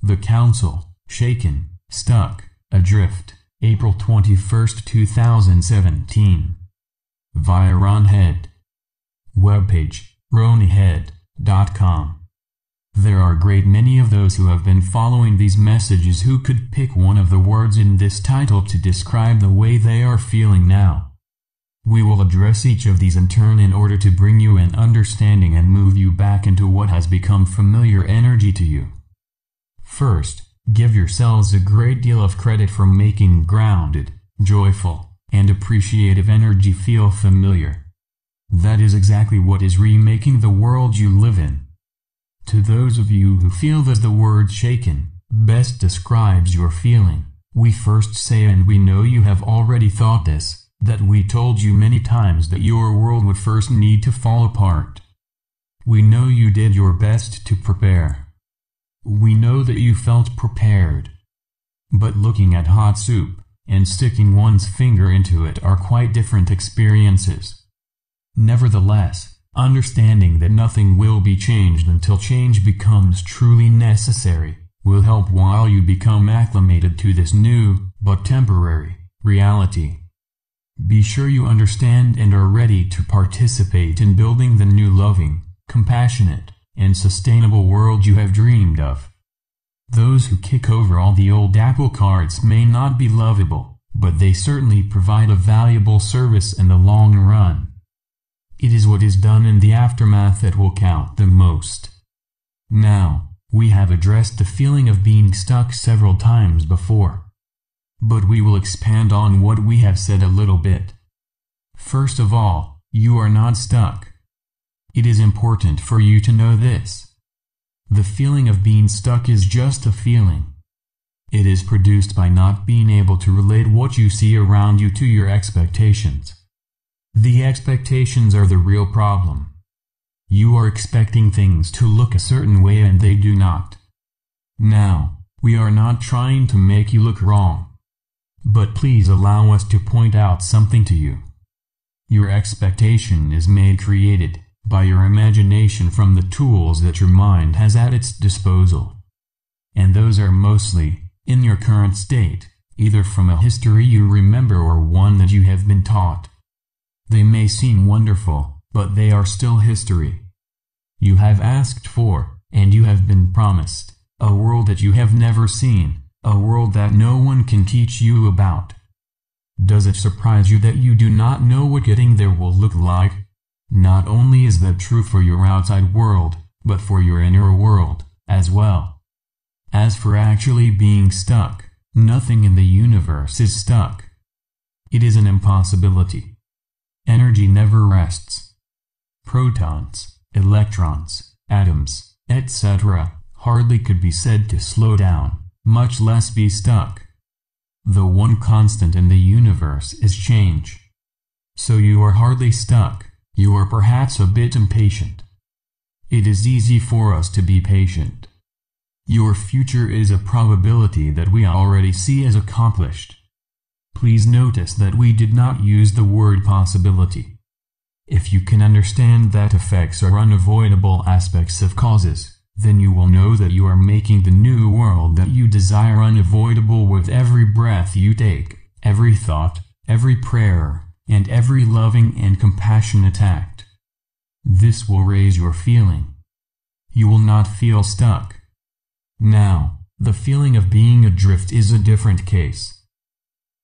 The Council, Shaken, Stuck, Adrift, April 21, 2017. Via Ron Head. Webpage, ronyhead.com. There are a great many of those who have been following these messages who could pick one of the words in this title to describe the way they are feeling now. We will address each of these in turn in order to bring you an understanding and move you back into what has become familiar energy to you. First, give yourselves a great deal of credit for making grounded, joyful, and appreciative energy feel familiar. That is exactly what is remaking the world you live in. To those of you who feel that the word shaken best describes your feeling, we first say, and we know you have already thought this, that we told you many times that your world would first need to fall apart. We know you did your best to prepare. We know that you felt prepared. But looking at hot soup and sticking one's finger into it are quite different experiences. Nevertheless, understanding that nothing will be changed until change becomes truly necessary will help while you become acclimated to this new, but temporary, reality. Be sure you understand and are ready to participate in building the new loving, compassionate, and sustainable world you have dreamed of. Those who kick over all the old apple carts may not be lovable, but they certainly provide a valuable service in the long run. It is what is done in the aftermath that will count the most. Now, we have addressed the feeling of being stuck several times before, but we will expand on what we have said a little bit. First of all, you are not stuck. It is important for you to know this. The feeling of being stuck is just a feeling. It is produced by not being able to relate what you see around you to your expectations. The expectations are the real problem. You are expecting things to look a certain way and they do not. Now, we are not trying to make you look wrong. But please allow us to point out something to you. Your expectation is created by your imagination from the tools that your mind has at its disposal. And those are mostly, in your current state, either from a history you remember or one that you have been taught. They may seem wonderful, but they are still history. You have asked for, and you have been promised, a world that you have never seen, a world that no one can teach you about. Does it surprise you that you do not know what getting there will look like? Not only is that true for your outside world, but for your inner world, as well. As for actually being stuck, nothing in the universe is stuck. It is an impossibility. Energy never rests. Protons, electrons, atoms, etc., hardly could be said to slow down, much less be stuck. The one constant in the universe is change. So you are hardly stuck. You are perhaps a bit impatient. It is easy for us to be patient. Your future is a probability that we already see as accomplished. Please notice that we did not use the word possibility. If you can understand that effects are unavoidable aspects of causes, then you will know that you are making the new world that you desire unavoidable with every breath you take, every thought, every prayer, and every loving and compassionate act. This will raise your feeling. You will not feel stuck. Now, the feeling of being adrift is a different case.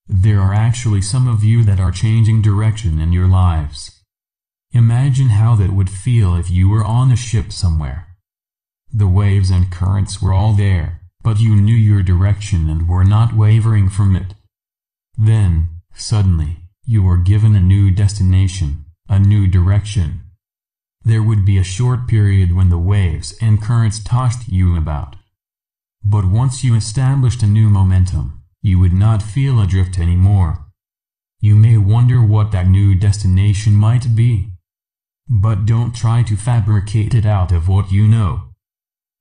There are actually some of you that are changing direction in your lives. Imagine how that would feel if you were on a ship somewhere. The waves and currents were all there, but you knew your direction and were not wavering from it. Then, suddenly, you were given a new destination, a new direction. There would be a short period when the waves and currents tossed you about. But once you established a new momentum, you would not feel adrift anymore. You may wonder what that new destination might be. But don't try to fabricate it out of what you know.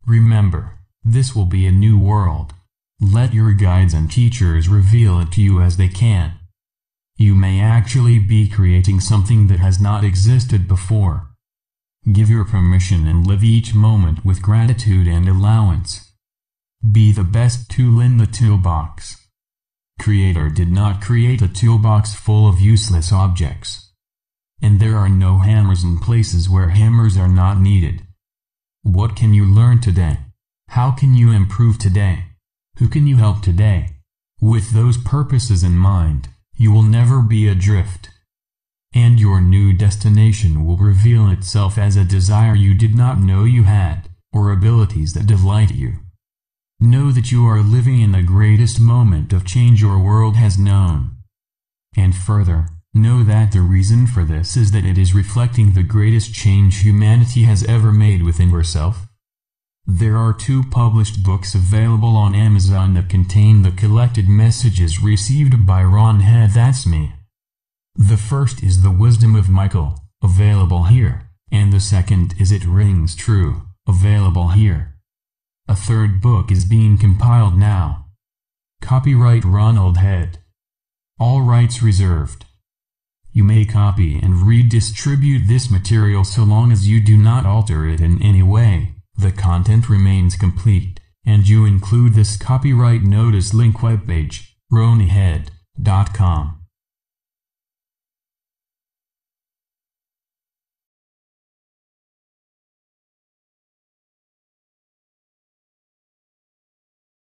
Remember, this will be a new world. Let your guides and teachers reveal it to you as they can. You may actually be creating something that has not existed before. Give your permission and live each moment with gratitude and allowance. Be the best tool in the toolbox. Creator did not create a toolbox full of useless objects. And there are no hammers in places where hammers are not needed. What can you learn today? How can you improve today? Who can you help today? With those purposes in mind, you will never be adrift. And your new destination will reveal itself as a desire you did not know you had, or abilities that delight you. Know that you are living in the greatest moment of change your world has known. And further, know that the reason for this is that it is reflecting the greatest change humanity has ever made within herself. There are 2 published books available on Amazon that contain the collected messages received by Ron Head. That's me. The first is The Wisdom of Michael, available here, and the second is It Rings True, available here. A third book is being compiled now. Copyright Ronald Head. All rights reserved. You may copy and redistribute this material so long as you do not alter it in any way. The content remains complete, and you include this copyright notice link webpage, ronyhead.com.